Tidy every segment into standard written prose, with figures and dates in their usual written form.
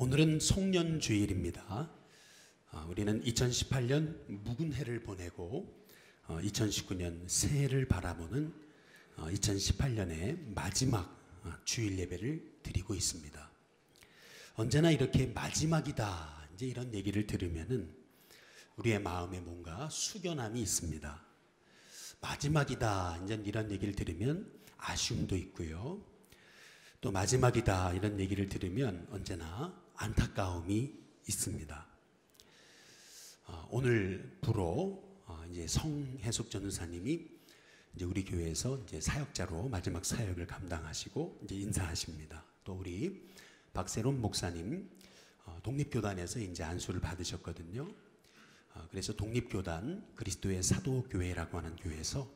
오늘은 송년주일입니다. 우리는 2018년 묵은 해를 보내고 2019년 새해를 바라보는 2018년의 마지막 주일 예배를 드리고 있습니다. 언제나 이렇게 마지막이다 이제 이런 얘기를 들으면은 우리의 마음에 뭔가 숙연함이 있습니다. 마지막이다 이제 이런 얘기를 들으면 아쉬움도 있고요. 또 마지막이다 이런 얘기를 들으면 언제나 안타까움이 있습니다. 오늘부로 이제 성혜숙 전도사님이 이제 우리 교회에서 이제 사역자로 마지막 사역을 감당하시고 이제 인사하십니다. 또 우리 박세롬 목사님 독립교단에서 이제 안수를 받으셨거든요. 그래서 독립교단 그리스도의 사도교회라고 하는 교회에서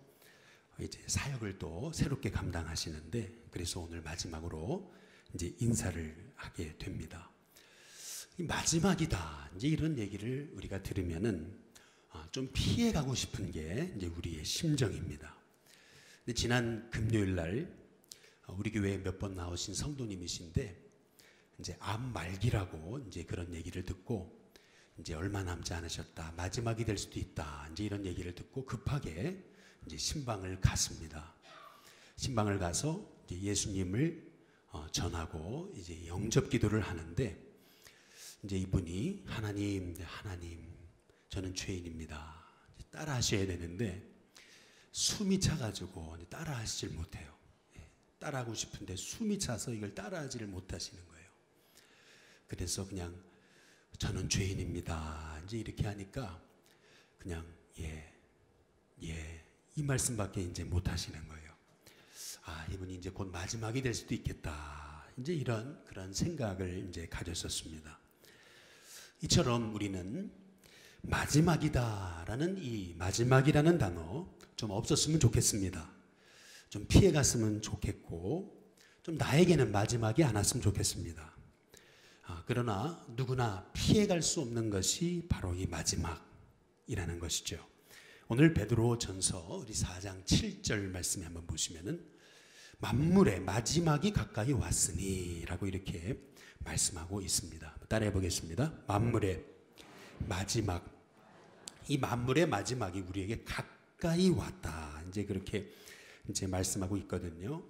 이제 사역을 또 새롭게 감당하시는데 그래서 오늘 마지막으로 이제 인사를 하게 됩니다. 마지막이다 이제 이런 얘기를 우리가 들으면은 좀 피해가고 싶은 게 이제 우리의 심정입니다. 근데 지난 금요일 날 우리 교회에 몇 번 나오신 성도님이신데 이제 암 말기라고 이제 그런 얘기를 듣고 이제 얼마 남지 않으셨다 마지막이 될 수도 있다 이제 이런 얘기를 듣고 급하게 이제 신방을 갔습니다. 신방을 가서 이제 예수님을 전하고 이제 영접 기도를 하는데 이제 이분이 하나님 저는 죄인입니다. 따라 하셔야 되는데 숨이 차가지고 따라 하시질 못해요. 따라하고 싶은데 숨이 차서 이걸 따라 하지를 못하시는 거예요. 그래서 그냥 저는 죄인입니다. 이제 이렇게 하니까 그냥 이 말씀밖에 이제 못 하시는 거예요. 이분이 이제 곧 마지막이 될 수도 있겠다. 이제 그런 생각을 이제 가졌었습니다. 이처럼 우리는 마지막이다라는 이 마지막이라는 단어 좀 없었으면 좋겠습니다. 좀 피해갔으면 좋겠고 좀 나에게는 마지막이 안 왔으면 좋겠습니다. 그러나 누구나 피해갈 수 없는 것이 바로 이 마지막이라는 것이죠. 오늘 베드로 전서 우리 4장 7절 말씀에 한번 보시면은 만물의 마지막이 가까이 왔으니 라고 이렇게 말씀하고 있습니다. 따라해 보겠습니다. 만물의 마지막. 이 만물의 마지막이 우리에게 가까이 왔다. 이제 그렇게 이제 말씀하고 있거든요.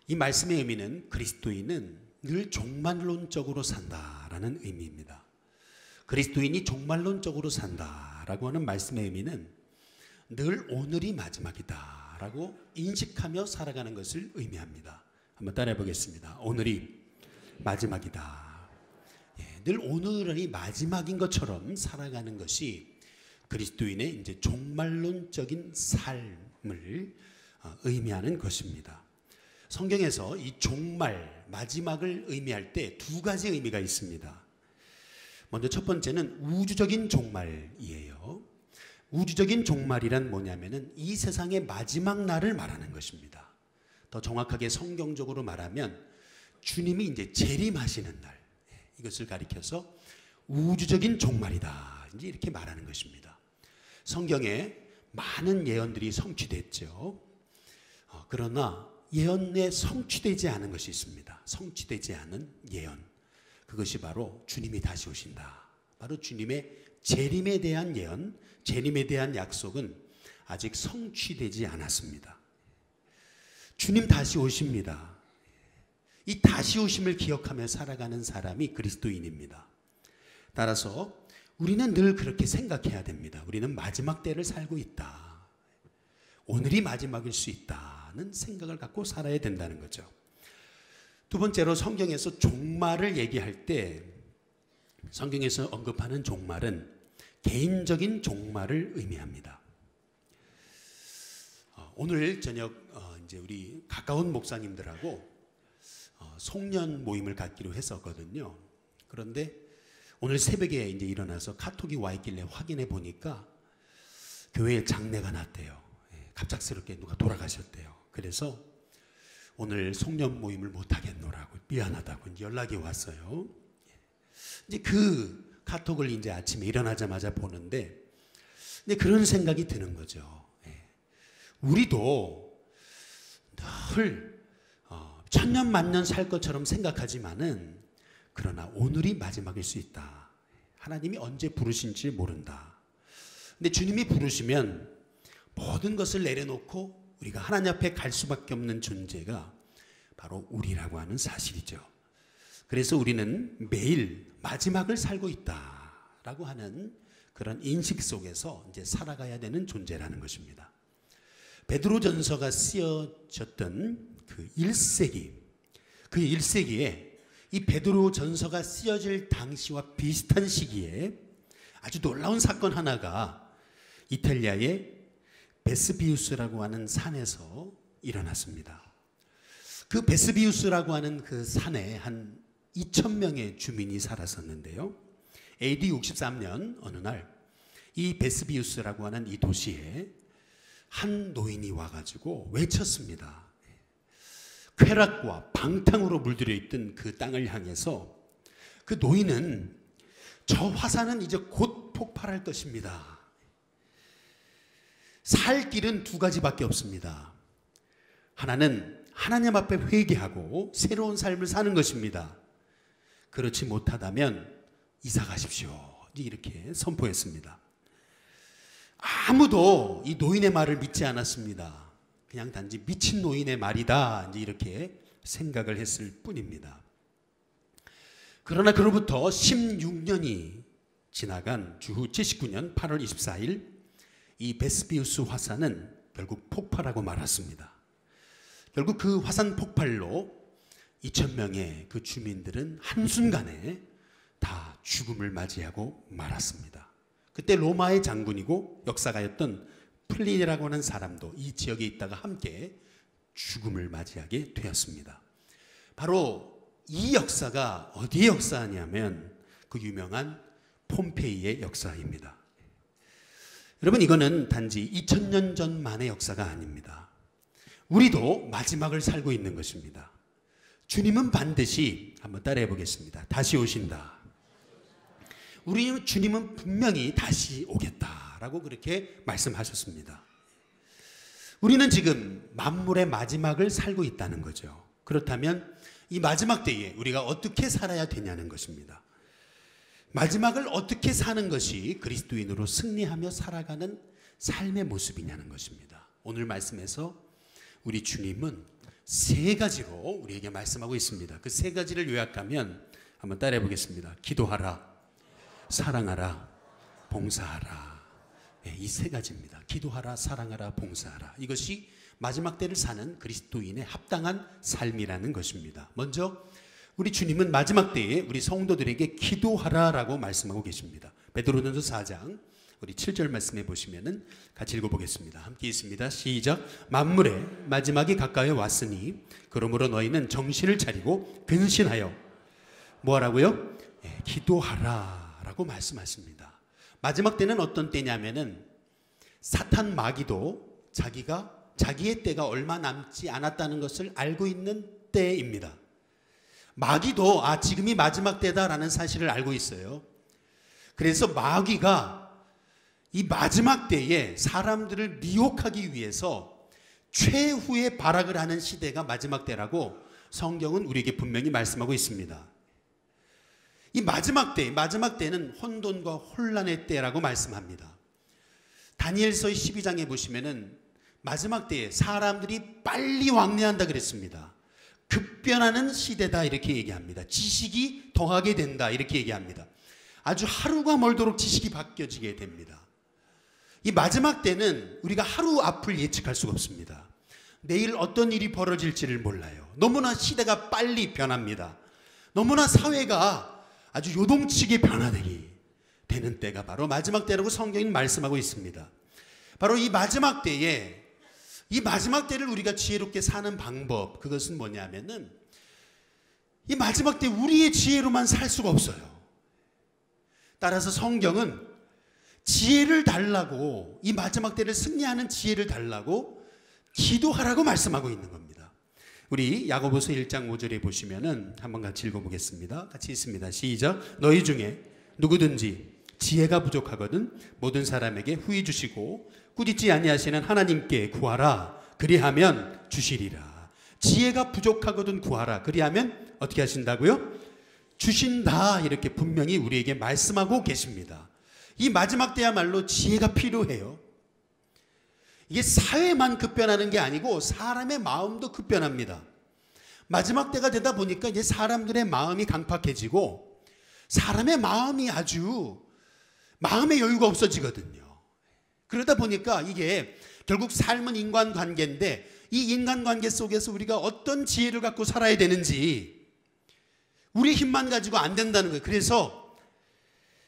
이 말씀의 의미는 그리스도인은 늘 종말론적으로 산다라는 의미입니다. 그리스도인이 종말론적으로 산다라고 하는 말씀의 의미는 늘 오늘이 마지막이다라고 인식하며 살아가는 것을 의미합니다. 한번 따라해 보겠습니다. 오늘이 마지막이다. 늘 오늘이 마지막인 것처럼 살아가는 것이 그리스도인의 이제 종말론적인 삶을 의미하는 것입니다. 성경에서 이 종말, 마지막을 의미할 때 두 가지 의미가 있습니다. 먼저 첫 번째는 우주적인 종말이에요. 우주적인 종말이란 뭐냐면은 이 세상의 마지막 날을 말하는 것입니다. 더 정확하게 성경적으로 말하면 주님이 이제 재림하시는 날, 이것을 가리켜서 우주적인 종말이다. 이제 이렇게 말하는 것입니다. 성경에 많은 예언들이 성취됐죠. 그러나 예언에 성취되지 않은 것이 있습니다. 성취되지 않은 예언. 그것이 바로 주님이 다시 오신다. 바로 주님의 재림에 대한 예언, 재림에 대한 약속은 아직 성취되지 않았습니다. 주님 다시 오십니다. 이 다시 오심을 기억하며 살아가는 사람이 그리스도인입니다. 따라서 우리는 늘 그렇게 생각해야 됩니다. 우리는 마지막 때를 살고 있다. 오늘이 마지막일 수 있다는 생각을 갖고 살아야 된다는 거죠. 두 번째로 성경에서 종말을 얘기할 때 성경에서 언급하는 종말은 개인적인 종말을 의미합니다. 오늘 저녁 이제 우리 가까운 목사님들하고 송년 모임을 갖기로 했었거든요. 그런데 오늘 새벽에 이제 일어나서 카톡이 와 있길래 확인해 보니까 교회에 장례가 났대요. 갑작스럽게 누가 돌아가셨대요. 그래서 오늘 송년 모임을 못 하겠노라고 미안하다고 연락이 왔어요. 이제 그 카톡을 이제 아침에 일어나자마자 보는데 근데 그런 생각이 드는 거죠. 우리도 늘 천년 만년 살 것처럼 생각하지만은 그러나 오늘이 마지막일 수 있다. 하나님이 언제 부르신지 모른다. 근데 주님이 부르시면 모든 것을 내려놓고 우리가 하나님 앞에 갈 수밖에 없는 존재가 바로 우리라고 하는 사실이죠. 그래서 우리는 매일 마지막을 살고 있다라고 하는 그런 인식 속에서 이제 살아가야 되는 존재라는 것입니다. 베드로전서가 쓰여졌던 그 1세기, 그 1세기에 이 베드로전서가 쓰여질 당시와 비슷한 시기에 아주 놀라운 사건 하나가 이탈리아의 베스비우스라고 하는 산에서 일어났습니다. 그 베스비우스라고 하는 그 산에 한 2,000명의 주민이 살았었는데요. AD 63년 어느 날 이 베스비우스라고 하는 이 도시에 한 노인이 와가지고 외쳤습니다. 쾌락과 방탕으로 물들여 있던 그 땅을 향해서 그 노인은 저 화산은 이제 곧 폭발할 것입니다. 살 길은 두 가지밖에 없습니다. 하나는 하나님 앞에 회개하고 새로운 삶을 사는 것입니다. 그렇지 못하다면 이사 가십시오. 이렇게 선포했습니다. 아무도 이 노인의 말을 믿지 않았습니다. 그냥 단지 미친 노인의 말이다 이렇게 생각을 했을 뿐입니다. 그러나 그로부터 16년이 지나간 주후 79년 8월 24일 이 베스비우스 화산은 결국 폭발하고 말았습니다. 결국 그 화산 폭발로 2,000명의 그 주민들은 한순간에 다 죽음을 맞이하고 말았습니다. 그때 로마의 장군이고 역사가였던 플리니라고 하는 사람도 이 지역에 있다가 함께 죽음을 맞이하게 되었습니다. 바로 이 역사가 어디의 역사냐면 그 유명한 폼페이의 역사입니다. 여러분, 이거는 단지 2000년 전만의 역사가 아닙니다. 우리도 마지막을 살고 있는 것입니다. 주님은 반드시, 한번 따라해 보겠습니다. 다시 오신다. 우리 주님은 분명히 다시 오겠다라고 그렇게 말씀하셨습니다. 우리는 지금 만물의 마지막을 살고 있다는 거죠. 그렇다면 이 마지막 때에 우리가 어떻게 살아야 되냐는 것입니다. 마지막을 어떻게 사는 것이 그리스도인으로 승리하며 살아가는 삶의 모습이냐는 것입니다. 오늘 말씀에서 우리 주님은 세 가지로 우리에게 말씀하고 있습니다. 그 세 가지를 요약하면 한번 따라해 보겠습니다. 기도하라, 사랑하라, 봉사하라. 네, 이 세 가지입니다. 기도하라, 사랑하라, 봉사하라. 이것이 마지막 때를 사는 그리스도인의 합당한 삶이라는 것입니다. 먼저 우리 주님은 마지막 때에 우리 성도들에게 기도하라라고 말씀하고 계십니다. 베드로전서 4장 우리 7절 말씀해 보시면은 같이 읽어보겠습니다. 함께 있습니다. 시작. 만물의 마지막이 가까이 왔으니 그러므로 너희는 정신을 차리고 근신하여 뭐하라고요? 기도하라라고 말씀하십니다. 마지막 때는 어떤 때냐면은 사탄 마귀도 자기의 때가 얼마 남지 않았다는 것을 알고 있는 때입니다. 마귀도 지금이 마지막 때다라는 사실을 알고 있어요. 그래서 마귀가 이 마지막 때에 사람들을 미혹하기 위해서 최후의 발악을 하는 시대가 마지막 때라고 성경은 우리에게 분명히 말씀하고 있습니다. 이 마지막 때는 혼돈과 혼란의 때라고 말씀합니다. 다니엘서 12장에 보시면은 마지막 때에 사람들이 빨리 왕래한다 그랬습니다. 급변하는 시대다 이렇게 얘기합니다. 지식이 더하게 된다 이렇게 얘기합니다. 아주 하루가 멀도록 지식이 바뀌어지게 됩니다. 이 마지막 때는 우리가 하루 앞을 예측할 수가 없습니다. 내일 어떤 일이 벌어질지를 몰라요. 너무나 시대가 빨리 변합니다. 너무나 사회가 아주 요동치게 변화되기 되는 때가 바로 마지막 때라고 성경이 말씀하고 있습니다. 바로 이 마지막 때에 이 마지막 때를 우리가 지혜롭게 사는 방법, 그것은 뭐냐면은 이 마지막 때 우리의 지혜로만 살 수가 없어요. 따라서 성경은 지혜를 달라고, 이 마지막 때를 승리하는 지혜를 달라고 기도하라고 말씀하고 있는 겁니다. 우리 야고보서 1장 5절에 보시면은 한번 같이 읽어보겠습니다. 같이 있습니다. 시작. 너희 중에 누구든지 지혜가 부족하거든 모든 사람에게 후히 주시고 꾸짖지 아니하시는 하나님께 구하라. 그리하면 주시리라. 지혜가 부족하거든 구하라. 그리하면 어떻게 하신다고요? 주신다 이렇게 분명히 우리에게 말씀하고 계십니다. 이 마지막 때야말로 지혜가 필요해요. 이게 사회만 급변하는 게 아니고 사람의 마음도 급변합니다. 마지막 때가 되다 보니까 이제 사람들의 마음이 강팍해지고 사람의 마음이 아주 마음의 여유가 없어지거든요. 그러다 보니까 이게 결국 삶은 인간관계인데 이 인간관계 속에서 우리가 어떤 지혜를 갖고 살아야 되는지 우리 힘만 가지고 안 된다는 거예요. 그래서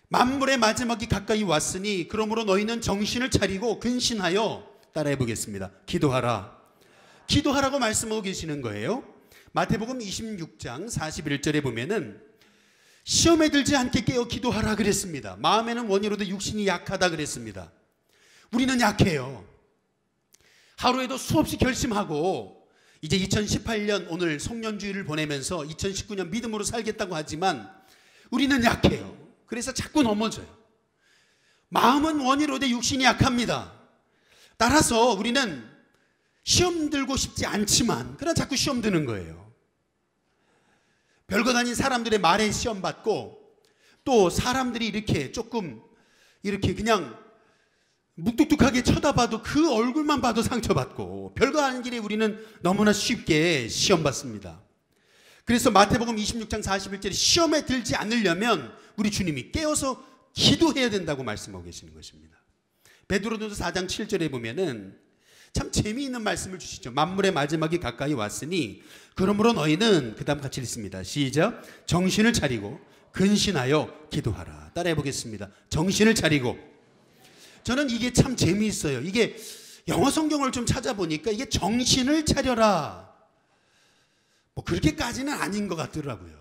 만물의 마지막이 가까이 왔으니 그러므로 너희는 정신을 차리고 근신하여 따라해 보겠습니다. 기도하라. 기도하라고 말씀하고 계시는 거예요. 마태복음 26장 41절에 보면은 시험에 들지 않게 깨어 기도하라 그랬습니다. 마음에는 원이로도 육신이 약하다 그랬습니다. 우리는 약해요. 하루에도 수없이 결심하고 이제 2018년 오늘 송년주일을 보내면서 2019년 믿음으로 살겠다고 하지만 우리는 약해요. 그래서 자꾸 넘어져요. 마음은 원이로되 육신이 약합니다. 따라서 우리는 시험 들고 싶지 않지만 그러나 자꾸 시험 드는 거예요. 별것 아닌 사람들의 말에 시험 받고 또 사람들이 이렇게 조금 이렇게 그냥 묵뚝뚝하게 쳐다봐도 그 얼굴만 봐도 상처받고 별거 아닌 길에 우리는 너무나 쉽게 시험 받습니다. 그래서 마태복음 26장 41절에 시험에 들지 않으려면 우리 주님이 깨어서 기도해야 된다고 말씀하고 계시는 것입니다. 베드로전서 4장 7절에 보면은 참 재미있는 말씀을 주시죠. 만물의 마지막이 가까이 왔으니 그러므로 너희는 그 다음 같이 읽습니다. 시작. 정신을 차리고 근신하여 기도하라. 따라해 보겠습니다. 정신을 차리고. 저는 이게 참 재미있어요. 이게 영어 성경을 좀 찾아보니까 이게 정신을 차려라 뭐 그렇게까지는 아닌 것 같더라고요.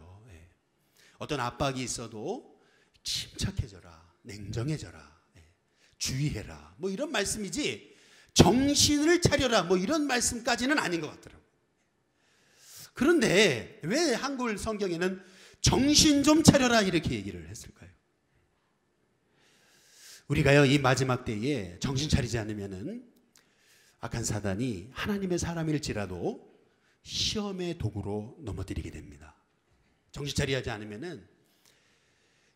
어떤 압박이 있어도 침착해져라, 냉정해져라, 주의해라 뭐 이런 말씀이지 정신을 차려라 뭐 이런 말씀까지는 아닌 것 같더라고요. 그런데 왜 한글 성경에는 정신 좀 차려라 이렇게 얘기를 했을까요? 우리가요 이 마지막 때에 정신 차리지 않으면은 악한 사단이 하나님의 사람일지라도 시험의 도구로 넘어뜨리게 됩니다. 정신 차리지 않으면은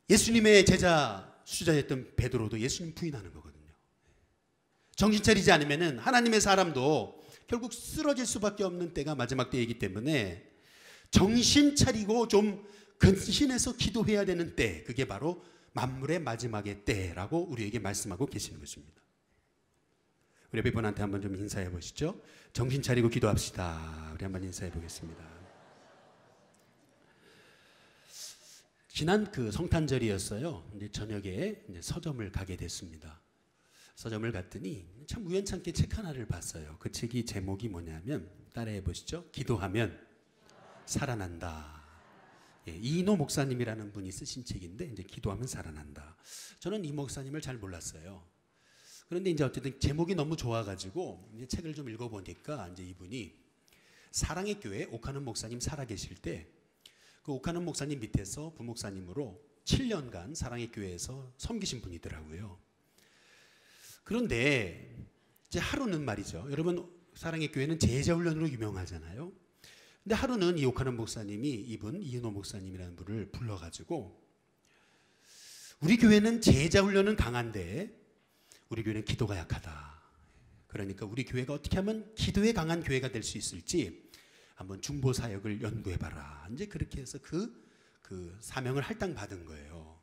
예수님의 제자 수자였던 베드로도 예수님 부인하는 거거든요. 정신 차리지 않으면은 하나님의 사람도 결국 쓰러질 수밖에 없는 때가 마지막 때이기 때문에 정신 차리고 좀 근신해서 기도해야 되는 때, 그게 바로 만물의 마지막의 때라고 우리에게 말씀하고 계시는 것입니다. 우리 옆에 분한테 한번 좀 인사해 보시죠. 정신 차리고 기도합시다. 우리 한번 인사해 보겠습니다. 지난 그 성탄절이었어요. 이제 저녁에 이제 서점을 가게 됐습니다. 서점을 갔더니 참 우연찮게 책 하나를 봤어요. 그 책이 제목이 뭐냐면 따라해 보시죠. 기도하면 살아난다. 이인호 목사님이라는 분이 쓰신 책인데 이제 기도하면 살아난다. 저는 이 목사님을 잘 몰랐어요. 그런데 이제 어쨌든 제목이 너무 좋아가지고 이제 책을 좀 읽어보니까 이제 이분이 사랑의 교회 옥하는 목사님 살아계실 때 그 옥하는 목사님 밑에서 부목사님으로 7년간 사랑의 교회에서 섬기신 분이더라고요. 그런데 이제 하루는 말이죠. 여러분 사랑의 교회는 제자훈련으로 유명하잖아요. 근데 하루는 이 옥하는 목사님이 이분 이은호 목사님이라는 분을 불러가지고 우리 교회는 제자훈련은 강한데 우리 교회는 기도가 약하다. 그러니까 우리 교회가 어떻게 하면 기도에 강한 교회가 될 수 있을지 한번 중보 사역을 연구해봐라. 이제 그렇게 해서 그 사명을 할당받은 거예요.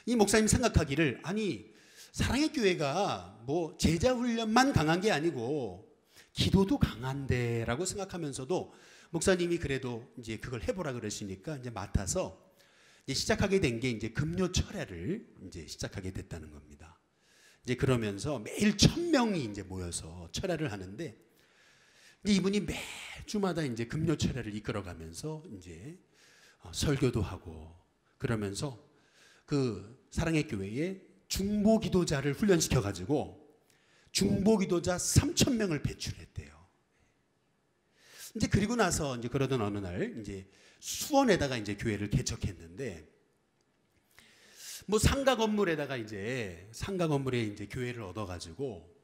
이 목사님 생각하기를 아니 사랑의 교회가 뭐 제자훈련만 강한 게 아니고 기도도 강한데라고 생각하면서도 목사님이 그래도 이제 그걸 해보라 그러시니까 이제 맡아서 이제 시작하게 된 게 이제 금요 철야를 이제 시작하게 됐다는 겁니다. 이제 그러면서 매일 1000명이 이제 모여서 철야를 하는데 이제 이분이 매주마다 이제 금요 철야를 이끌어가면서 이제 설교도 하고 그러면서 그 사랑의 교회에 중보 기도자를 훈련시켜 가지고 중보 기도자 3000명을 배출했대요. 이제 그리고 나서 이제 그러던 어느 날 이제 수원에다가 이제 교회를 개척했는데 뭐 상가 건물에 이제 교회를 얻어 가지고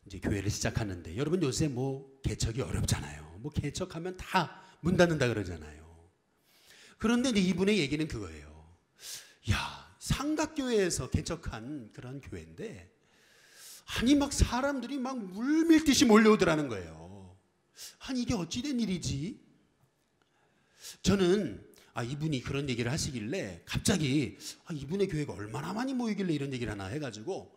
이제 교회를 시작하는데 여러분 요새 뭐 개척이 어렵잖아요. 뭐 개척하면 다 문 닫는다 그러잖아요. 그런데 이제 이분의 얘기는 그거예요. 야, 삼각교회에서 개척한 그런 교회인데 아니 막 사람들이 막 물밀듯이 몰려오더라는 거예요. 아니 이게 어찌된 일이지? 저는 이분이 그런 얘기를 하시길래 갑자기 이분의 교회가 얼마나 많이 모이길래 이런 얘기를 하나 해가지고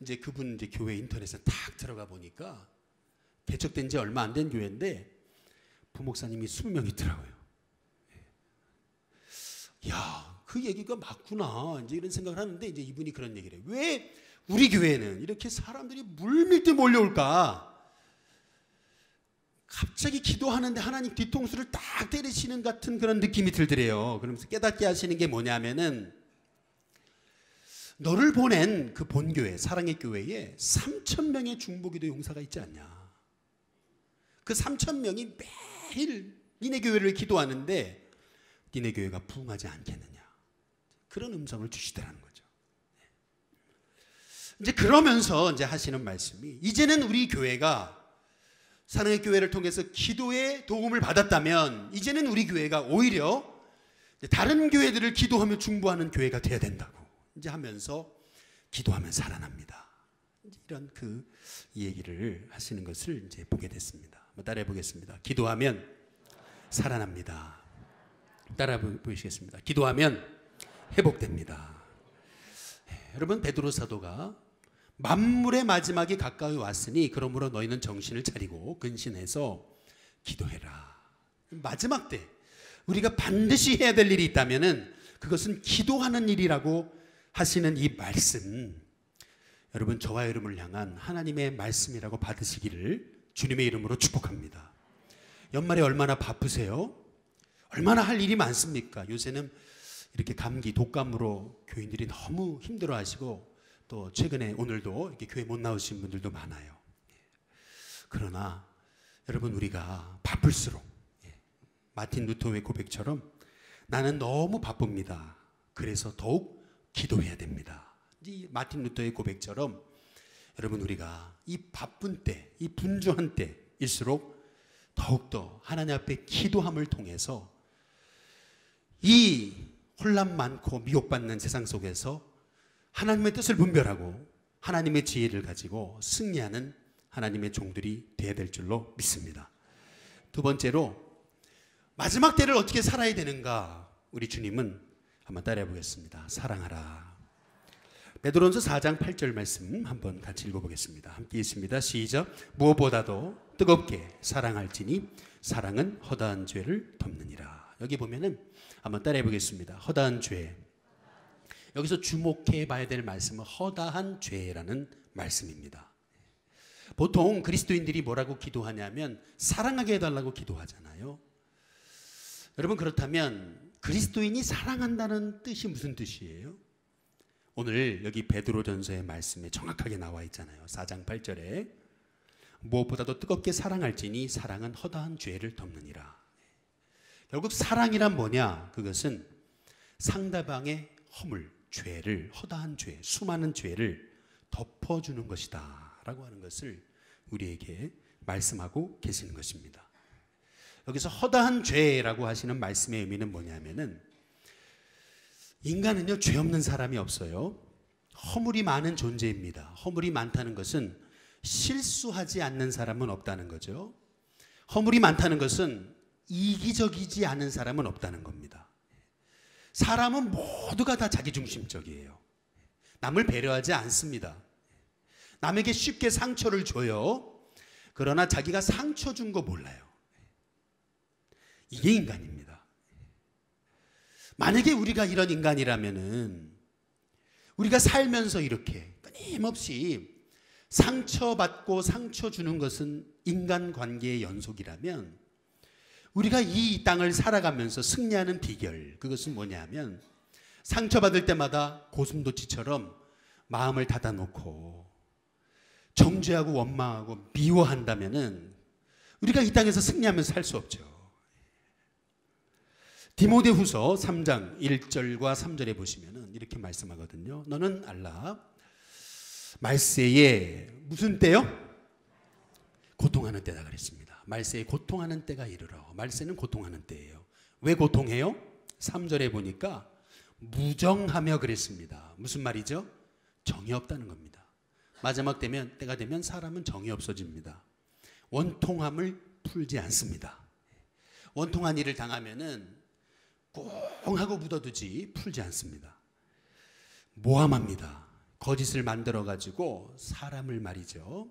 이제 그분 이제 교회 인터넷에 탁 들어가 보니까 개척된 지 얼마 안 된 교회인데 부목사님이 20명 있더라고요. 야, 그 얘기가 맞구나. 이제 이런 생각을 하는데 이제 이분이 그런 얘기를 해요. 왜 우리 교회는 이렇게 사람들이 물밀듯 몰려올까? 갑자기 기도하는데 하나님 뒤통수를 딱 때리시는 같은 그런 느낌이 들더래요. 그러면서 깨닫게 하시는 게 뭐냐면은 너를 보낸 그 본교회, 사랑의 교회에 3,000명의 중보기도 용사가 있지 않냐. 그 3,000명이 매일 니네 교회를 기도하는데 니네 교회가 부흥하지 않겠느냐. 그런 음성을 주시더라는 거죠. 이제 그러면서 이제 하시는 말씀이 이제는 우리 교회가 사랑의 교회를 통해서 기도의 도움을 받았다면 이제는 우리 교회가 오히려 다른 교회들을 기도하며 중보하는 교회가 되어야 된다고 이제 하면서 기도하면 살아납니다. 이런 그 얘기를 하시는 것을 이제 보게 됐습니다. 한번 따라해 보겠습니다. 기도하면 살아납니다. 따라 보시겠습니다. 기도하면 회복됩니다. 여러분 베드로 사도가 만물의 마지막이 가까이 왔으니 그러므로 너희는 정신을 차리고 근신해서 기도해라. 마지막 때 우리가 반드시 해야 될 일이 있다면은 그것은 기도하는 일이라고 하시는 이 말씀, 여러분 저와 여러분을 향한 하나님의 말씀이라고 받으시기를 주님의 이름으로 축복합니다. 연말에 얼마나 바쁘세요? 얼마나 할 일이 많습니까? 요새는 이렇게 감기, 독감으로 교인들이 너무 힘들어하시고 또 최근에 오늘도 이렇게 교회 못 나오신 분들도 많아요. 그러나 여러분 우리가 바쁠수록 마틴 루터의 고백처럼 나는 너무 바쁩니다. 그래서 더욱 기도해야 됩니다. 이 마틴 루터의 고백처럼 여러분 우리가 이 바쁜 때, 이 분주한 때일수록 더욱더 하나님 앞에 기도함을 통해서 이 혼란 많고 미혹받는 세상 속에서 하나님의 뜻을 분별하고 하나님의 지혜를 가지고 승리하는 하나님의 종들이 되어야 될 줄로 믿습니다. 두 번째로 마지막 때를 어떻게 살아야 되는가? 우리 주님은 한번 따라해 보겠습니다. 사랑하라. 베드로전서 4장 8절 말씀 한번 같이 읽어보겠습니다. 함께 있습니다. 시작. 무엇보다도 뜨겁게 사랑할지니 사랑은 허다한 죄를 덮느니라. 여기 보면은 한번 따라해 보겠습니다. 허다한 죄. 여기서 주목해 봐야 될 말씀은 허다한 죄라는 말씀입니다. 보통 그리스도인들이 뭐라고 기도하냐면 사랑하게 해달라고 기도하잖아요. 여러분 그렇다면 그리스도인이 사랑한다는 뜻이 무슨 뜻이에요? 오늘 여기 베드로전서의 말씀에 정확하게 나와 있잖아요. 4장 8절에 무엇보다도 뜨겁게 사랑할지니 사랑은 허다한 죄를 덮느니라. 결국 사랑이란 뭐냐? 그것은 상대방의 허물, 죄를, 허다한 죄, 수많은 죄를 덮어주는 것이다 라고 하는 것을 우리에게 말씀하고 계시는 것입니다. 여기서 허다한 죄라고 하시는 말씀의 의미는 뭐냐면은 인간은요 죄 없는 사람이 없어요. 허물이 많은 존재입니다. 허물이 많다는 것은 실수하지 않는 사람은 없다는 거죠. 허물이 많다는 것은 이기적이지 않은 사람은 없다는 겁니다. 사람은 모두가 다 자기중심적이에요. 남을 배려하지 않습니다. 남에게 쉽게 상처를 줘요. 그러나 자기가 상처 준 거 몰라요. 이게 인간입니다. 만약에 우리가 이런 인간이라면은 우리가 살면서 이렇게 끊임없이 상처받고 상처 주는 것은 인간관계의 연속이라면 우리가 이 땅을 살아가면서 승리하는 비결, 그것은 뭐냐면 상처받을 때마다 고슴도치처럼 마음을 닫아놓고 정죄하고 원망하고 미워한다면은 우리가 이 땅에서 승리하면서 살 수 없죠. 디모데후서 3장 1절과 3절에 보시면은 이렇게 말씀하거든요. 너는 알라 말세에 무슨 때요? 고통하는 때다 그랬습니다. 말세에 고통하는 때가 이르러. 말세는 고통하는 때예요. 왜 고통해요? 3절에 보니까 무정하며 그랬습니다. 무슨 말이죠? 정이 없다는 겁니다. 마지막 때가 되면 사람은 정이 없어집니다. 원통함을 풀지 않습니다. 원통한 일을 당하면은 꽁 하고 묻어두지 풀지 않습니다. 모함합니다. 거짓을 만들어 가지고 사람을 말이죠,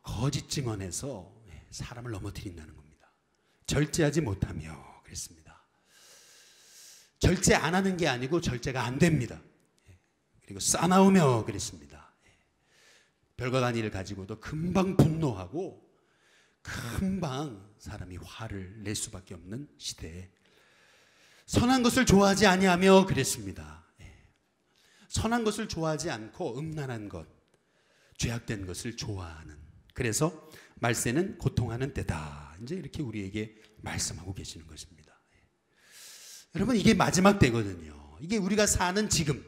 거짓 증언해서 사람을 넘어뜨린다는 겁니다. 절제하지 못하며 그랬습니다. 절제 안 하는 게 아니고 절제가 안 됩니다. 그리고 싸나우며 그랬습니다. 별과 같은 일을 가지고도 금방 분노하고 금방 사람이 화를 낼 수밖에 없는 시대에 선한 것을 좋아하지 아니하며 그랬습니다. 선한 것을 좋아하지 않고 음란한 것, 죄악된 것을 좋아하는, 그래서 말세는 고통하는 때다, 이제 이렇게 우리에게 말씀하고 계시는 것입니다. 여러분, 이게 마지막 때거든요. 이게 우리가 사는 지금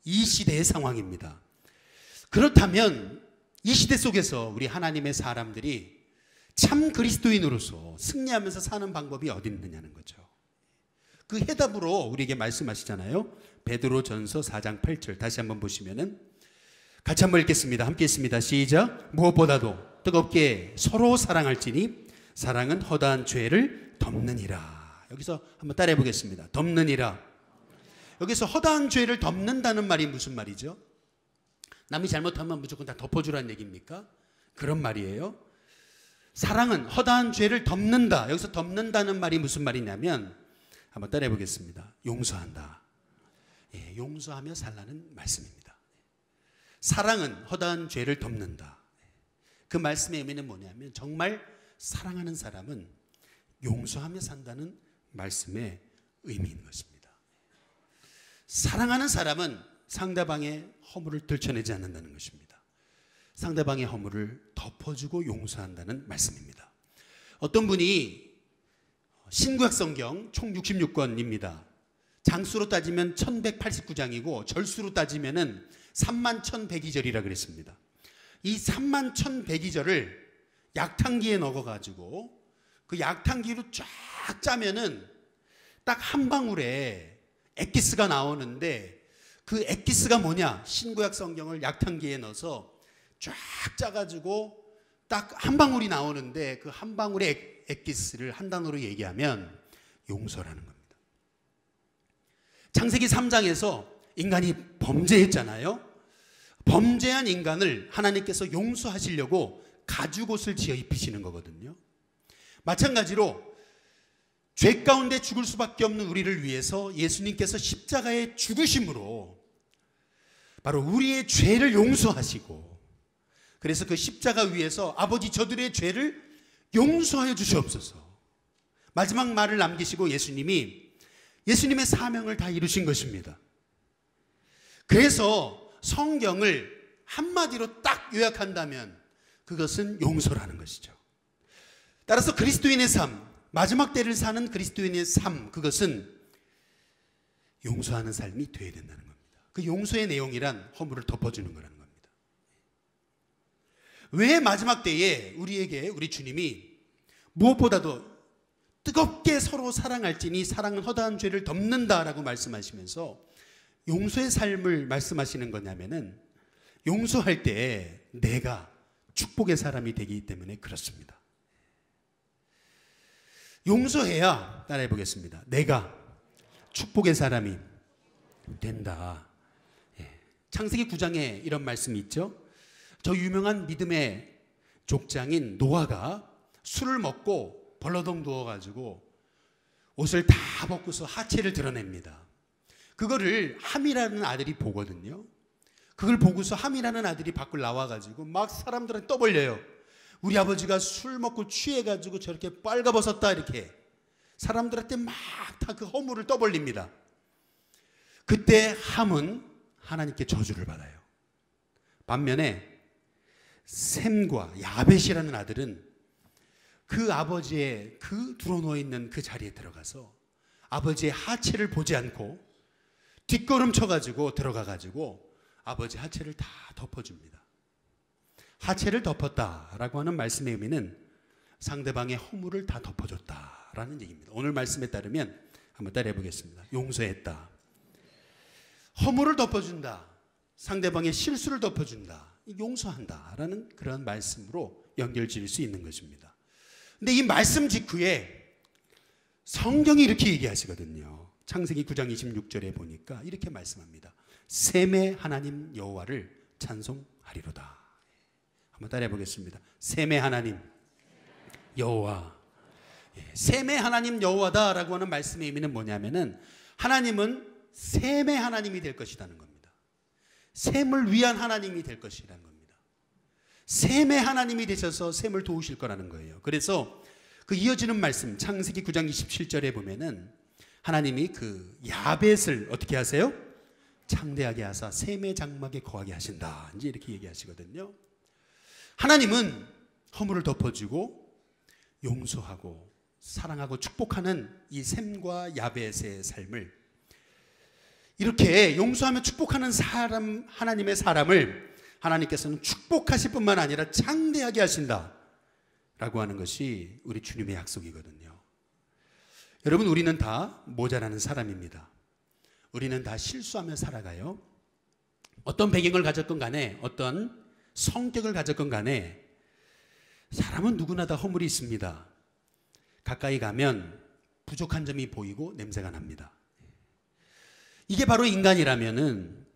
이 시대의 상황입니다. 그렇다면 이 시대 속에서 우리 하나님의 사람들이 참 그리스도인으로서 승리하면서 사는 방법이 어디 있느냐는 거죠. 그 해답으로 우리에게 말씀하시잖아요. 베드로전서 4장 8절 다시 한번 보시면은 같이 한번 읽겠습니다. 함께 읽습니다. 시작. 무엇보다도 뜨겁게 서로 사랑할지니 사랑은 허다한 죄를 덮느니라. 여기서 한번 따라해 보겠습니다. 덮느니라. 여기서 허다한 죄를 덮는다는 말이 무슨 말이죠? 남이 잘못하면 무조건 다 덮어주라는 얘기입니까? 그런 말이에요. 사랑은 허다한 죄를 덮는다. 여기서 덮는다는 말이 무슨 말이냐면, 한번 따라해 보겠습니다. 용서한다. 용서하며 살라는 말씀입니다. 사랑은 허다한 죄를 덮는다. 그 말씀의 의미는 뭐냐면, 정말 사랑하는 사람은 용서하며 산다는 말씀의 의미인 것입니다. 사랑하는 사람은 상대방의 허물을 들춰내지 않는다는 것입니다. 상대방의 허물을 덮어주고 용서한다는 말씀입니다. 어떤 분이 신구약 성경 총 66권입니다. 장수로 따지면 1189장이고 절수로 따지면 31,102절이라 그랬습니다. 이 31,102절을 약탕기에 넣어가지고 그 약탕기로 쫙 짜면은 딱 한 방울에 엑기스가 나오는데, 그 엑기스가 뭐냐? 신구약 성경을 약탕기에 넣어서 쫙 짜가지고 딱 한 방울이 나오는데, 그 한 방울의 엑기스를 한 단어로 얘기하면 용서라는 겁니다. 창세기 3장에서 인간이 범죄했잖아요. 범죄한 인간을 하나님께서 용서하시려고 가죽옷을 지어 입히시는 거거든요. 마찬가지로 죄 가운데 죽을 수밖에 없는 우리를 위해서 예수님께서 십자가에 죽으심으로 바로 우리의 죄를 용서하시고, 그래서 그 십자가 위에서 아버지 저들의 죄를 용서하여 주시옵소서, 마지막 말을 남기시고 예수님의 사명을 다 이루신 것입니다. 그래서 성경을 한마디로 딱 요약한다면 그것은 용서라는 것이죠. 따라서 그리스도인의 삶, 마지막 때를 사는 그리스도인의 삶, 그것은 용서하는 삶이 되어야 된다는 겁니다. 그 용서의 내용이란 허물을 덮어주는 거라는 겁니다. 왜 마지막 때에 우리 주님이 무엇보다도 뜨겁게 서로 사랑할지니 사랑은 허다한 죄를 덮는다라고 말씀하시면서 용서의 삶을 말씀하시는 거냐면은, 용서할 때 내가 축복의 사람이 되기 때문에 그렇습니다. 용서해야, 따라해 보겠습니다. 내가 축복의 사람이 된다. 창세기 9장에 이런 말씀이 있죠. 저 유명한 믿음의 족장인 노아가 술을 먹고 벌러덩 누워가지고 옷을 다 벗고서 하체를 드러냅니다. 그거를 함이라는 아들이 보거든요. 그걸 보고서 함이라는 아들이 밖을 나와가지고 막 사람들한테 떠벌려요. 우리 아버지가 술 먹고 취해가지고 저렇게 빨가벗었다, 이렇게 사람들한테 막 다 그 허물을 떠벌립니다. 그때 함은 하나님께 저주를 받아요. 반면에 셈과 야벳이라는 아들은 그 아버지의 그 드러누워 있는 그 자리에 들어가서 아버지의 하체를 보지 않고 뒷걸음 쳐가지고 들어가가지고 아버지 하체를 다 덮어줍니다. 하체를 덮었다라고 하는 말씀의 의미는 상대방의 허물을 다 덮어줬다라는 얘기입니다. 오늘 말씀에 따르면 한번 따라해 보겠습니다. 용서했다. 허물을 덮어준다. 상대방의 실수를 덮어준다. 용서한다라는 그런 말씀으로 연결 지을 수 있는 것입니다. 근데 이 말씀 직후에 성경이 이렇게 얘기하시거든요. 창세기 9장 26절에 보니까 이렇게 말씀합니다. 셈의 하나님 여호와를 찬송하리로다. 한번 따라해 보겠습니다. 셈의 하나님 여호와. 셈의 하나님 여호와다라고 하는 말씀의 의미는 뭐냐면은 하나님은 셈의 하나님이 될 것이라는 겁니다. 셈을 위한 하나님이 될 것이라는 겁니다. 셈의 하나님이 되셔서 셈을 도우실 거라는 거예요. 그래서 그 이어지는 말씀 창세기 9장 27절에 보면은 하나님이 그 야벳을 어떻게 하세요? 창대하게 하사 셈의 장막에 거하게 하신다. 이제 이렇게 얘기하시거든요. 하나님은 허물을 덮어주고 용서하고 사랑하고 축복하는 이 셈과 야벳의 삶을 이렇게 용서하며 축복하는 사람, 하나님의 사람을 하나님께서는 축복하실 뿐만 아니라 창대하게 하신다라고 하는 것이 우리 주님의 약속이거든요. 여러분, 우리는 다 모자라는 사람입니다. 우리는 다 실수하며 살아가요. 어떤 배경을 가졌건 간에 어떤 성격을 가졌건 간에 사람은 누구나 다 허물이 있습니다. 가까이 가면 부족한 점이 보이고 냄새가 납니다. 이게 바로 인간이라면은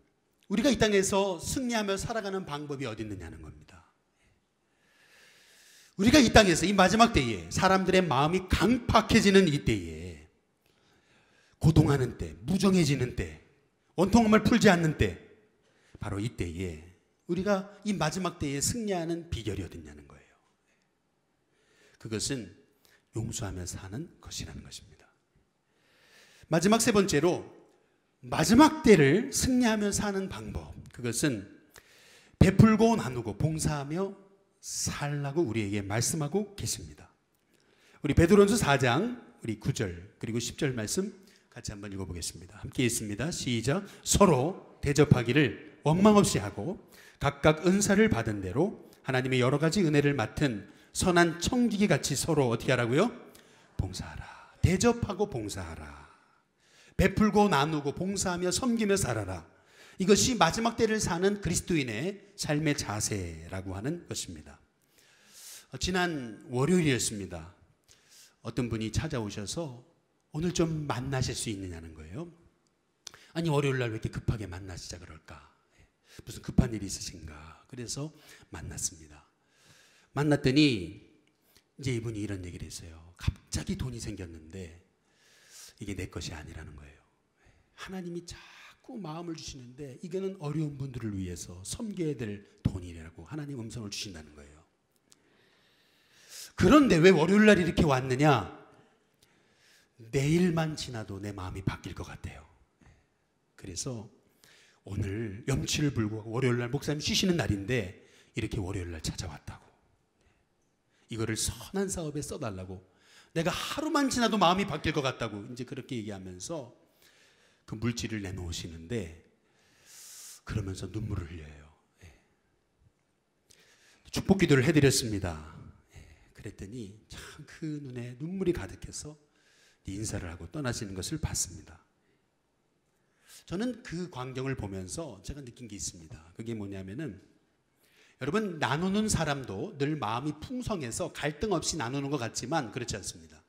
우리가 이 땅에서 승리하며 살아가는 방법이 어디 있느냐는 겁니다. 우리가 이 땅에서 이 마지막 때에 사람들의 마음이 강팍해지는 이 때에 고통하는 때, 무정해지는 때, 원통함을 풀지 않는 때, 바로 이 때에 우리가 이 마지막 때에 승리하는 비결이 어디 있냐는 거예요. 그것은 용서하며 사는 것이라는 것입니다. 마지막 세 번째로 마지막 때를 승리하며 사는 방법, 그것은 베풀고 나누고 봉사하며 살라고 우리에게 말씀하고 계십니다. 우리 베드로전서 4장 우리 9절 그리고 10절 말씀 같이 한번 읽어보겠습니다. 함께 읽습니다. 시작. 서로 대접하기를 원망 없이 하고 각각 은사를 받은 대로 하나님의 여러 가지 은혜를 맡은 선한 청지기 같이 서로 어떻게 하라고요? 봉사하라. 대접하고 봉사하라. 베풀고 나누고 봉사하며 섬기며 살아라. 이것이 마지막 때를 사는 그리스도인의 삶의 자세라고 하는 것입니다. 지난 월요일이었습니다. 어떤 분이 찾아오셔서 오늘 좀 만나실 수 있느냐는 거예요. 아니, 월요일 날 왜 이렇게 급하게 만나시자 그럴까? 무슨 급한 일이 있으신가? 그래서 만났습니다. 만났더니 이제 이분이 이런 얘기를 했어요. 갑자기 돈이 생겼는데 이게 내 것이 아니라는 거예요. 하나님이 자꾸 마음을 주시는데 이거는 어려운 분들을 위해서 섬겨야 될 돈이라고 하나님 음성을 주신다는 거예요. 그런데 왜 월요일 날 이렇게 왔느냐? 내일만 지나도 내 마음이 바뀔 것 같아요. 그래서 오늘 염치를 불구하고 월요일 날 목사님 쉬시는 날인데 이렇게 월요일 날 찾아왔다고. 이거를 선한 사업에 써달라고. 내가 하루만 지나도 마음이 바뀔 것 같다고 이제 그렇게 얘기하면서 그 물질을 내놓으시는데 그러면서 눈물을 흘려요. 축복 기도를 해드렸습니다. 그랬더니 참 그 눈에 눈물이 가득해서 인사를 하고 떠나시는 것을 봤습니다. 저는 그 광경을 보면서 제가 느낀 게 있습니다. 그게 뭐냐면은 여러분, 나누는 사람도 늘 마음이 풍성해서 갈등 없이 나누는 것 같지만 그렇지 않습니다.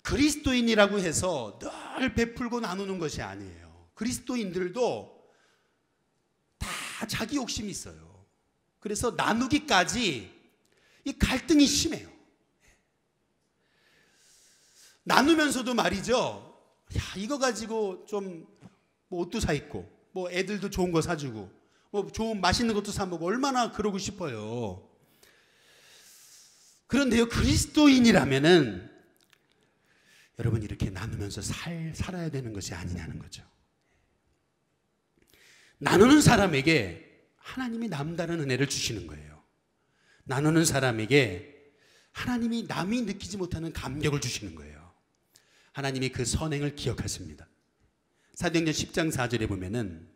그리스도인이라고 해서 늘 베풀고 나누는 것이 아니에요. 그리스도인들도 다 자기 욕심이 있어요. 그래서 나누기까지 이 갈등이 심해요. 나누면서도 말이죠. 야, 이거 가지고 좀 뭐 옷도 사 입고 뭐 애들도 좋은 거 사주고 뭐 좋은 맛있는 것도 사 먹고 얼마나 그러고 싶어요. 그런데요, 그리스도인이라면은 여러분 이렇게 나누면서 살아야 되는 것이 아니냐는 거죠. 나누는 사람에게 하나님이 남다른 은혜를 주시는 거예요. 나누는 사람에게 하나님이 남이 느끼지 못하는 감격을 주시는 거예요. 하나님이 그 선행을 기억하십니다. 사도행전 10장 4절에 보면은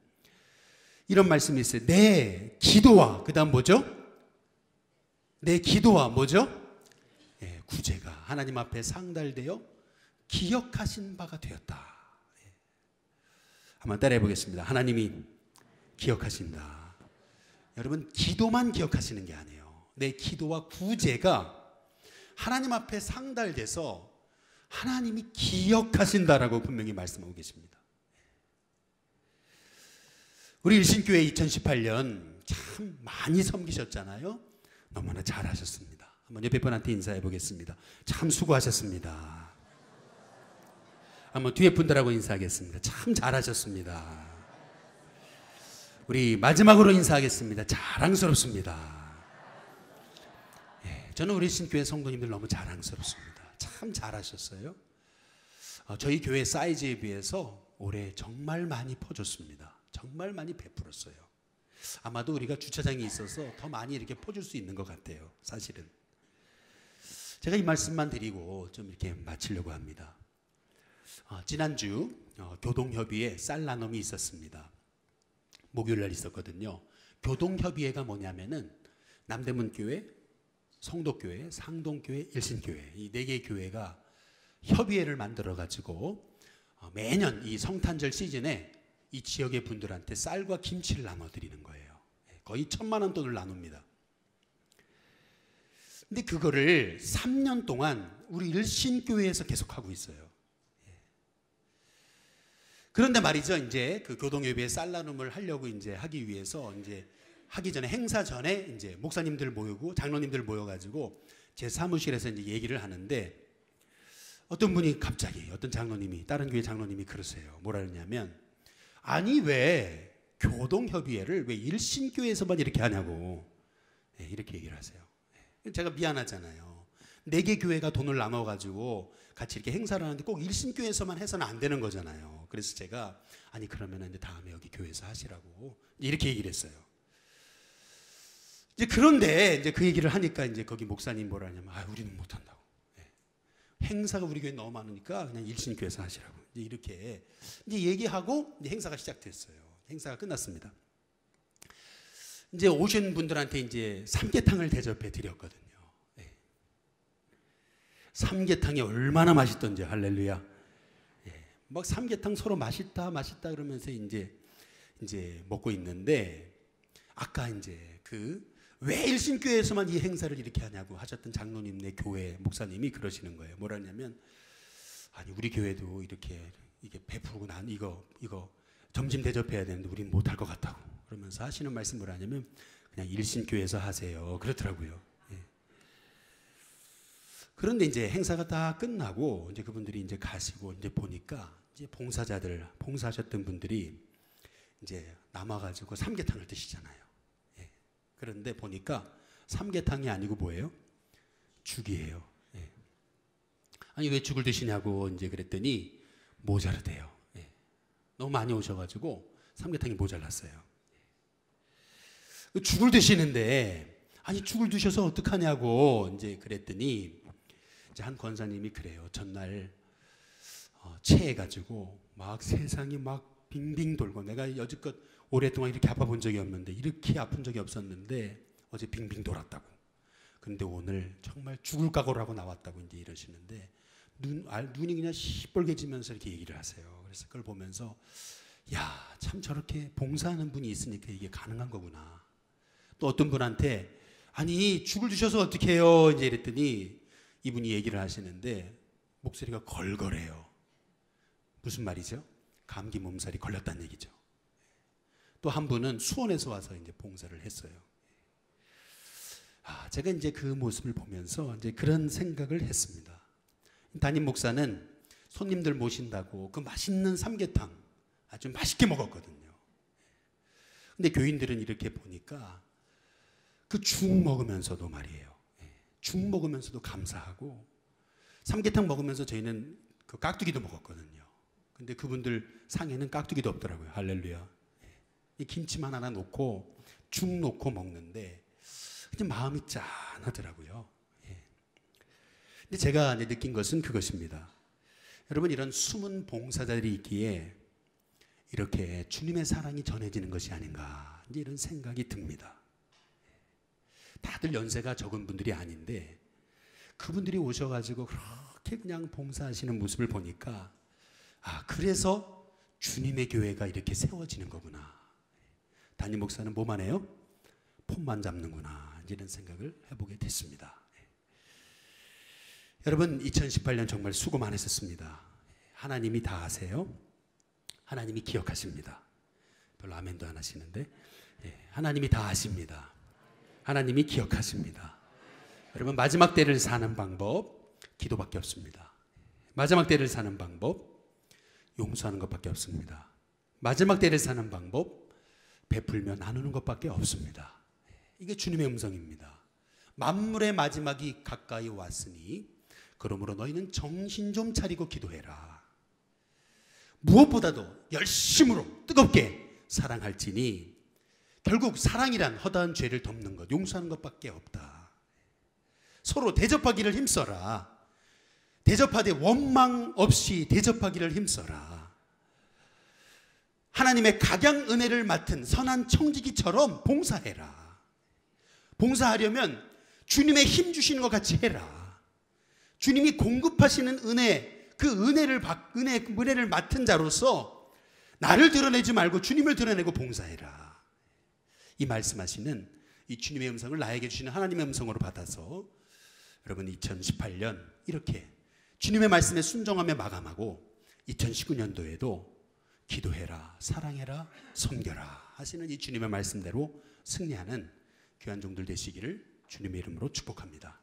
이런 말씀이 있어요. 내 기도와 그 다음 뭐죠? 내 기도와 뭐죠? 구제가 하나님 앞에 상달되어 기억하신 바가 되었다. 한번 따라해 보겠습니다. 하나님이 기억하신다. 여러분, 기도만 기억하시는 게 아니에요. 내 기도와 구제가 하나님 앞에 상달돼서 하나님이 기억하신다라고 분명히 말씀하고 계십니다. 우리 일신교회 2018년 참 많이 섬기셨잖아요. 너무나 잘하셨습니다. 한번 옆에 분한테 인사해 보겠습니다. 참 수고하셨습니다. 한번 뒤에 분들하고 인사하겠습니다. 참 잘하셨습니다. 우리 마지막으로 인사하겠습니다. 자랑스럽습니다. 저는 우리 신교회 성도님들 너무 자랑스럽습니다. 참 잘하셨어요. 저희 교회 사이즈에 비해서 올해 정말 많이 퍼줬습니다. 정말 많이 베풀었어요. 아마도 우리가 주차장이 있어서 더 많이 이렇게 퍼줄 수 있는 것 같아요. 사실은. 제가 이 말씀만 드리고 좀 이렇게 마치려고 합니다. 지난주 교동협의회 쌀 나눔이 있었습니다. 목요일날 있었거든요. 교동협의회가 뭐냐면은 남대문교회, 성도교회, 상동교회, 일신교회 이 4개의 교회가 협의회를 만들어가지고 매년 이 성탄절 시즌에 이 지역의 분들한테 쌀과 김치를 나눠드리는 거예요. 거의 1,000만 원 돈을 나눕니다. 근데 그거를 3년 동안 우리 일신교회에서 계속하고 있어요. 그런데 말이죠, 이제 그 교동협의회 쌀 나눔을 하려고 이제 하기 위해서 이제 하기 전에 행사 전에 이제 목사님들 모이고 장로님들 모여가지고 제 사무실에서 이제 얘기를 하는데 어떤 분이 갑자기 어떤 장로님이 다른 교회 장로님이 그러세요. 뭐라 그러냐면 아니 왜 교동협의회를 왜 일신교회에서만 이렇게 하냐고 이렇게 얘기를 하세요. 제가 미안하잖아요. 4개 교회가 돈을 나눠가지고 같이 이렇게 행사를 하는데 꼭 일신교회에서만 해서는 안 되는 거잖아요. 그래서 제가 아니 그러면 이제 다음에 여기 교회에서 하시라고 이렇게 얘기를 했어요. 이제 그런데 이제 그 얘기를 하니까 이제 거기 목사님 뭐라 하냐면 우리는 못 한다고. 행사가 우리 교회 너무 많으니까 그냥 일신교회에서 하시라고. 이렇게 이제 얘기하고 이제 행사가 시작됐어요. 행사가 끝났습니다. 이제 오신 분들한테 이제 삼계탕을 대접해 드렸거든요. 삼계탕이 얼마나 맛있던지 할렐루야. 막 삼계탕 서로 맛있다 그러면서 이제 먹고 있는데 아까 이제 왜 일신교회에서만 이 행사를 이렇게 하냐고 하셨던 장로님네 교회 목사님이 그러시는 거예요. 뭐라냐면 아니 우리 교회도 이렇게 이게 베풀고 난 이거 점심 대접해야 되는데 우리는 못할 것 같다고 그러면서 하시는 말씀 뭐라냐면 그냥 일신교회에서 하세요. 그렇더라고요. 그런데 이제 행사가 다 끝나고 이제 그분들이 이제 가시고 이제 보니까 이제 봉사하셨던 분들이 이제 남아가지고 삼계탕을 드시잖아요. 그런데 보니까 삼계탕이 아니고 뭐예요? 죽이에요. 아니 왜 죽을 드시냐고 이제 그랬더니 모자르대요. 너무 많이 오셔가지고 삼계탕이 모자랐어요. 죽을 드시는데 아니 죽을 드셔서 어떡하냐고 이제 그랬더니 이제 한 권사님이 그래요. 전날 체해가지고 막 세상이 막 빙빙 돌고 내가 여지껏 오랫동안 이렇게 아파본 적이 없는데 이렇게 아픈 적이 없었는데 어제 빙빙 돌았다고. 근데 오늘 정말 죽을 각오를 하고 나왔다고 이제 이러시는데 눈이 그냥 시뻘개지면서 이렇게 얘기를 하세요. 그래서 그걸 보면서 야, 참 저렇게 봉사하는 분이 있으니까 이게 가능한 거구나. 또 어떤 분한테 아니 죽을 주셔서 어떻게 해요? 이제 이랬더니 이분이 얘기를 하시는데 목소리가 걸걸해요. 무슨 말이죠? 감기 몸살이 걸렸다는 얘기죠. 또 한 분은 수원에서 와서 이제 봉사를 했어요. 제가 이제 그 모습을 보면서 이제 그런 생각을 했습니다. 담임 목사는 손님들 모신다고 그 맛있는 삼계탕 아주 맛있게 먹었거든요. 근데 교인들은 이렇게 보니까 그 죽 먹으면서도 말이에요. 죽 먹으면서도 감사하고 삼계탕 먹으면서 저희는 그 깍두기도 먹었거든요. 근데 그분들 상에는 깍두기도 없더라고요. 할렐루야. 김치만 하나 놓고 죽 놓고 먹는데 마음이 짠하더라고요. 근데 제가 이제 느낀 것은 그것입니다. 여러분 이런 숨은 봉사자들이 있기에 이렇게 주님의 사랑이 전해지는 것이 아닌가 이제 이런 생각이 듭니다. 다들 연세가 적은 분들이 아닌데 그분들이 오셔가지고 그렇게 그냥 봉사하시는 모습을 보니까 그래서 주님의 교회가 이렇게 세워지는 거구나. 담임 목사는 뭐만 해요? 폰만 잡는구나. 이런 생각을 해보게 됐습니다. 여러분 2018년 정말 수고 많으셨습니다. 하나님이 다 아세요. 하나님이 기억하십니다. 별로 아멘도 안 하시는데 하나님이 다 아십니다. 하나님이 기억하십니다. 여러분 마지막 때를 사는 방법 기도밖에 없습니다. 마지막 때를 사는 방법 용서하는 것밖에 없습니다. 마지막 때를 사는 방법 베풀며 나누는 것밖에 없습니다. 이게 주님의 음성입니다. 만물의 마지막이 가까이 왔으니 그러므로 너희는 정신 좀 차리고 기도해라. 무엇보다도 열심으로 뜨겁게 사랑할지니 결국 사랑이란 허다한 죄를 덮는 것, 용서하는 것밖에 없다. 서로 대접하기를 힘써라. 대접하되 원망 없이 대접하기를 힘써라. 하나님의 각양 은혜를 맡은 선한 청지기처럼 봉사해라. 봉사하려면 주님의 힘 주시는 것 같이 해라. 주님이 공급하시는 은혜, 그 은혜를 맡은 자로서 나를 드러내지 말고 주님을 드러내고 봉사해라. 이 말씀하시는 이 주님의 음성을 나에게 주시는 하나님의 음성으로 받아서 여러분 2018년 이렇게 주님의 말씀에 순종하며 마감하고 2019년도에도 기도해라, 사랑해라, 섬겨라 하시는 이 주님의 말씀대로 승리하는 귀한 종들 되시기를 주님의 이름으로 축복합니다.